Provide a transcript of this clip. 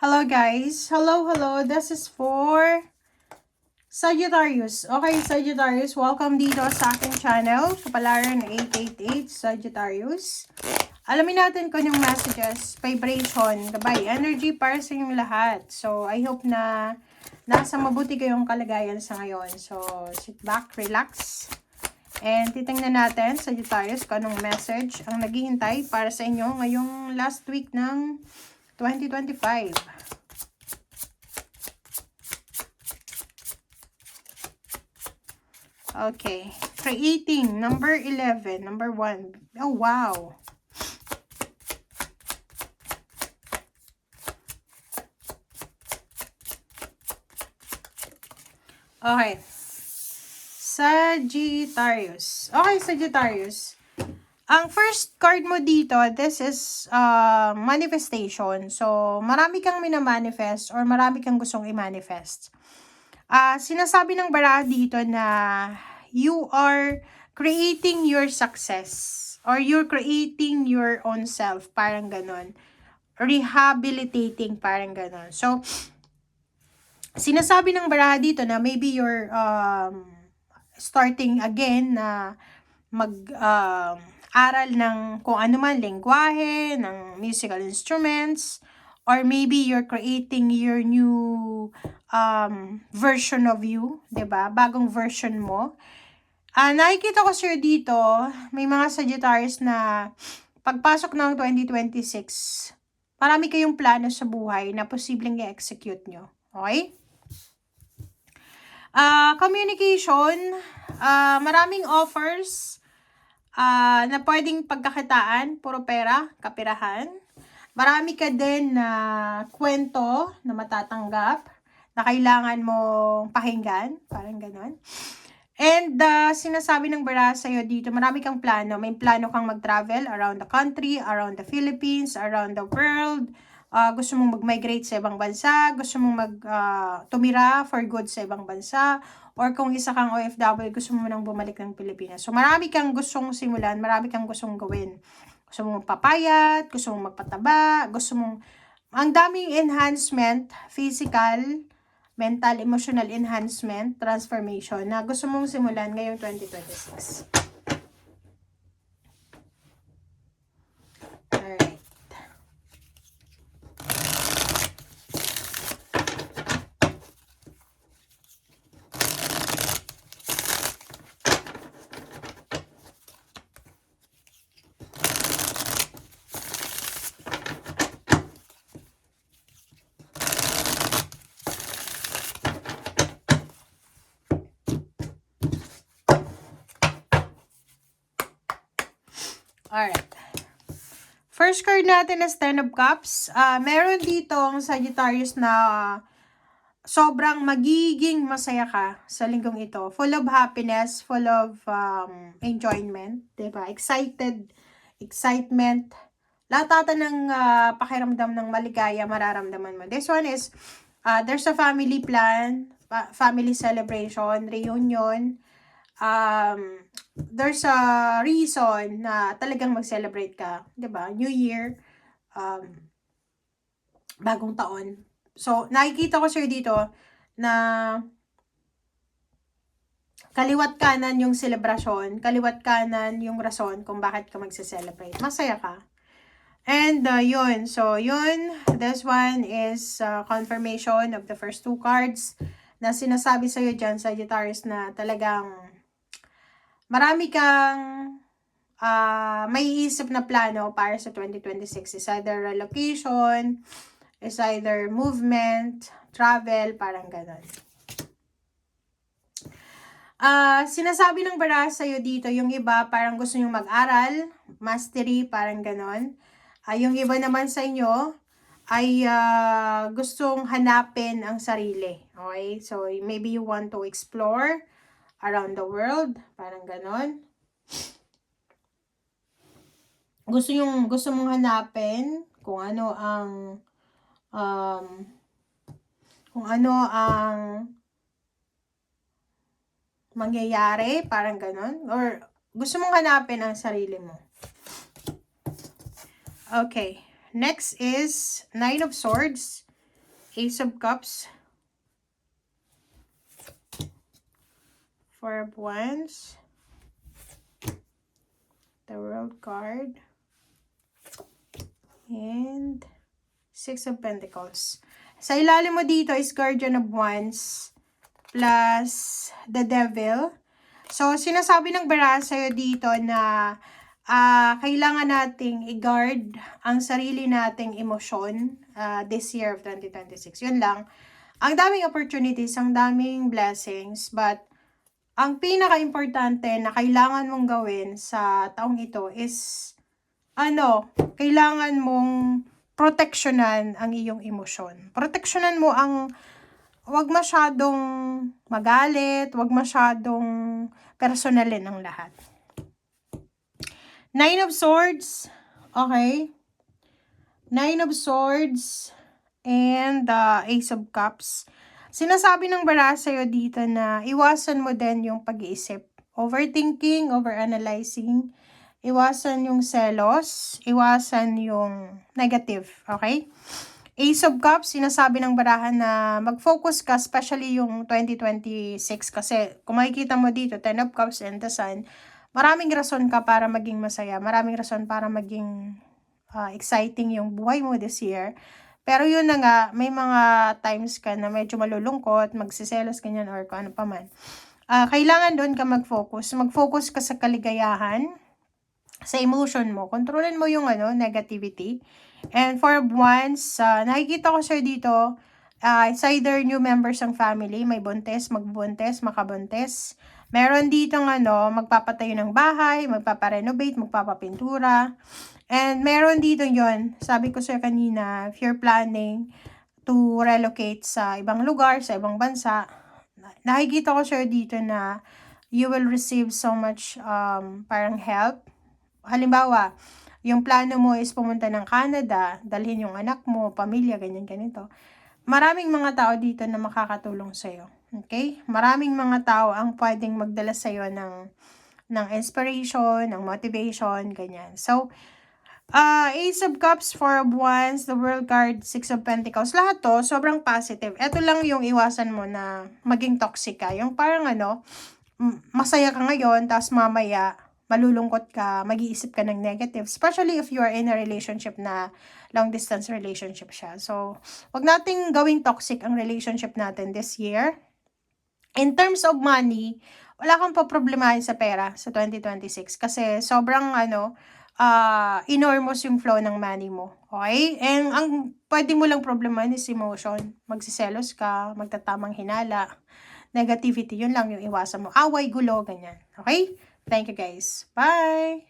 Hello guys. Hello. This is for Sagittarius. Okay, Sagittarius, welcome dito sa aking channel. Kapalaran 888 Sagittarius. Alamin natin kung yung messages, vibration, gabay, energy para sa inyong lahat. So, I hope na nasa mabuti kayong kalagayan sa ngayon. So, sit back, relax. And titingnan natin, Sagittarius, kung anong message ang naghihintay para sa inyo ngayong last week ng 2025. Okay. Creating. Number 11. Number 1. Oh, wow. Okay. Sagittarius. Okay, Sagittarius. Ang first card mo dito, this is manifestation. So, marami kang minamanifest or marami kang gustong i-manifest. Sinasabi ng baraha dito na you are creating your success or you're creating your own self. Parang ganon. Rehabilitating, parang ganon. So, sinasabi ng baraha dito na maybe you're starting again na aral ng kung ano man, lengguwahe, ng musical instruments, or maybe you're creating your new version of you, 'di ba? Bagong version mo. Nakikita ko sir dito, may mga Sagittarius na pagpasok ng 2026, marami kayong plano sa buhay na posibleng i-execute nyo. Okay? Communication, maraming offers, na pwedeng pagkakitaan, puro pera, kapirahan. Marami ka din na kwento na matatanggap na kailangan mong pakinggan, parang ganon. And sinasabi ng baraha sa'yo dito, marami kang plano. May plano kang mag-travel around the country, around the Philippines, around the world. Gusto mong mag-migrate sa ibang bansa, gusto mong tumira for good sa ibang bansa, or kung isa kang OFW, gusto mo nang bumalik ng Pilipinas. So, marami kang gustong simulan, marami kang gustong gawin. Gusto mong papayat, gusto mong magpataba, gusto mong, ang daming enhancement, physical, mental, emotional enhancement, transformation, na gusto mong simulan ngayong 2026. Alright. Alright. First card natin is Ten of Cups. Meron dito ang Sagittarius na sobrang magiging masaya ka sa linggong ito. Full of happiness, full of enjoyment, diba? Excitement. Lahat ata ng pakiramdam ng maligaya mararamdaman mo. This one is, there's a family plan, family celebration, reunion. There's a reason na talagang mag-celebrate ka, 'di ba? New Year, bagong taon. So, nakikita ko sir dito na kaliwat kanan yung selebrasyon, kaliwat kanan yung rason kung bakit ka magse-celebrate. Masaya ka. And yun, so yun, this one is confirmation of the first two cards na sinasabi sa'yo dyan, Sagittarius, na talagang marami kang may isip na plano para sa 2026. Is either relocation, is either movement, travel, parang ganon. Sinasabi ng baraha sa'yo dito, yung iba parang gusto nyo mag-aral, mastery, parang ganon. Yung iba naman sa inyo ay gustong hanapin ang sarili. Okay? So, maybe you want to explore around the world, parang ganon. Gusto mong hanapin kung ano ang mangyayari, parang ganon. Or gusto mong hanapin ang sarili mo. Okay. Next is Nine of Swords. Ace of Cups. Four of Wands. The World card. And Six of Pentacles. Sa ilalim mo dito is Guardian of Wands plus the Devil. So, sinasabi ng Bara sa'yo dito na kailangan nating i-guard ang sarili nating emosyon this year of 2026. Yun lang. Ang daming opportunities, ang daming blessings, but ang pinaka-importante na kailangan mong gawin sa taong ito is kailangan mong proteksyonan ang iyong emosyon. Proteksyonan mo wag masyadong magalit, wag masyadong personalin ang lahat. Nine of Swords. Okay. Nine of Swords and the Ace of Cups. Sinasabi ng Bara sa'yo dito na iwasan mo din yung pag-iisip. Overthinking, overanalyzing. Iwasan yung selos, iwasan yung negative, okay? Ace of Cups, sinasabi ng barahan na mag-focus ka, especially yung 2026 kasi kung makikita mo dito, 10 of Cups and the Sun, maraming rason ka para maging masaya, maraming rason para maging exciting yung buhay mo this year. Pero yun na nga, may mga times ka na medyo malulungkot, magsiselos ganyan or kung ano pa man. Kailangan doon ka mag-focus. Mag-focus ka sa kaligayahan, sa emotion mo. Kontrolin mo yung negativity. And for Wands, nakikita ko sir dito, it's either new members ng family, may buntes, magbuntes, makabuntes. Meron dito magpapatayo ng bahay, magpaparenovate, magpapapintura. And meron dito yon, sabi ko sir kanina, if you're planning to relocate sa ibang lugar, sa ibang bansa, nakikita ko sir dito na you will receive so much parang help. Halimbawa, yung plano mo is pumunta ng Canada, dalhin yung anak mo, pamilya, ganyan, ganito. Maraming mga tao dito na makakatulong sa'yo. Okay? Maraming mga tao ang pwedeng magdala sa'yo ng inspiration, ng motivation, ganyan. So, Ace of Cups, Four of Wands, the World card, Six of Pentacles. Lahat to, sobrang positive. Ito lang yung iwasan mo na maging toxic ka. Yung parang masaya ka ngayon, tapos mamaya, malulungkot ka, mag-iisip ka ng negative. Especially if you are in a relationship na long-distance relationship siya. So, wag nating gawing toxic ang relationship natin this year. In terms of money, wala kang problemahin sa pera sa 2026. Kasi sobrang enormous yung flow ng money mo. Okay? And ang pwede mo lang problemahin is emotion. Magsiselos ka, magtatamang hinala, negativity, yun lang yung iwasan mo. Away, gulo, ganyan. Okay? Thank you guys. Bye!